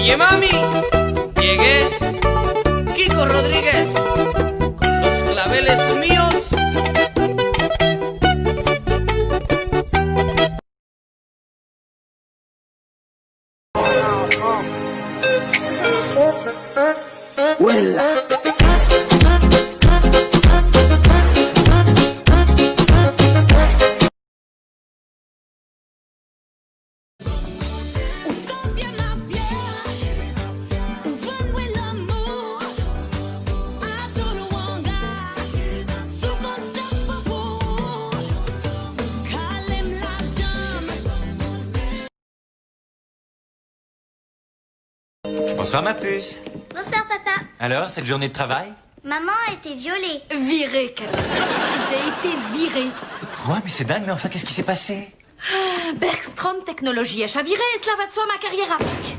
Oye mami, llegué, Kiko Rodríguez, con los claveles míos. Huela. Bonsoir ma puce. Bonsoir papa. Alors, cette journée de travail? Maman a été violée. Virée, Camille. J'ai été virée. Quoi? Mais c'est dingue, mais enfin, qu'est-ce qui s'est passé? Bergstrom Technologie a chaviré et cela va de soi ma carrière avec.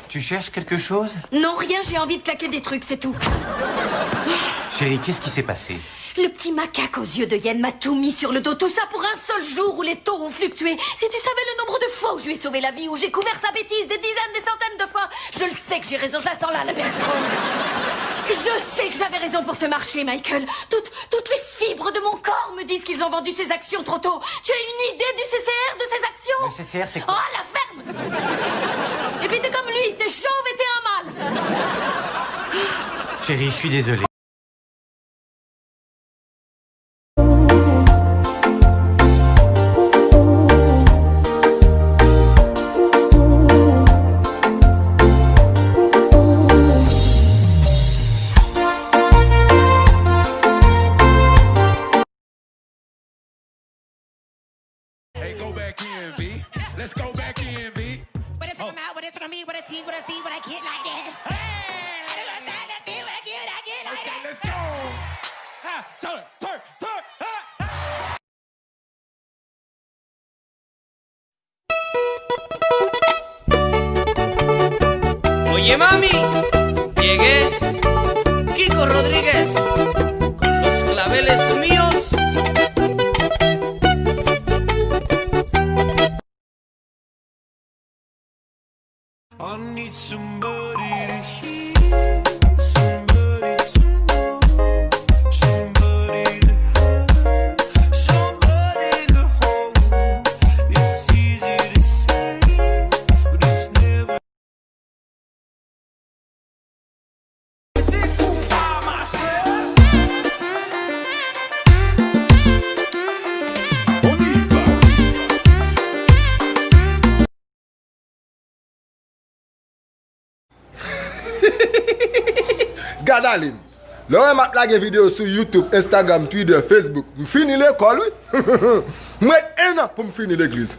Tu cherches quelque chose? Non, rien, j'ai envie de claquer des trucs, c'est tout. Chérie, qu'est-ce qui s'est passé? Le petit macaque aux yeux de hyène m'a tout mis sur le dos. Tout ça pour un seul jour où les taux ont fluctué. Si tu savais le nombre de fois où je lui ai sauvé la vie, où j'ai couvert sa bêtise des dizaines, des centaines de fois. Je le sais que j'ai raison, je la sens là, la Bergstrom. Je sais que j'avais raison pour ce marché, Michael. Toutes les fibres de mon corps me disent qu'ils ont vendu ces actions trop tôt. Tu as une idée du CCR, de ces actions? Le CCR, c'est quoi? Oh, la ferme! Et puis t'es comme lui, t'es chauve et t'es un mâle. Chérie, je suis désolé. Hey, go back in, V. Let's go back in, V. What is from out, what is from me, what I see, what I see, what I get like that. Hey! Let's see what I get like Okay, that. let's go. Ha! Turn. Ha! Oye mami, llegué, Kiko Rodríguez, con los claveles míos. I need somebody to hear, somebody to know, somebody to have, somebody to hold. It's easy to say, but it's never. Gadalim, là m'a plagué vidéo sur YouTube, Instagram, Twitter, Facebook. Je finis l'école, oui. Moi, un an pour me finir l'église.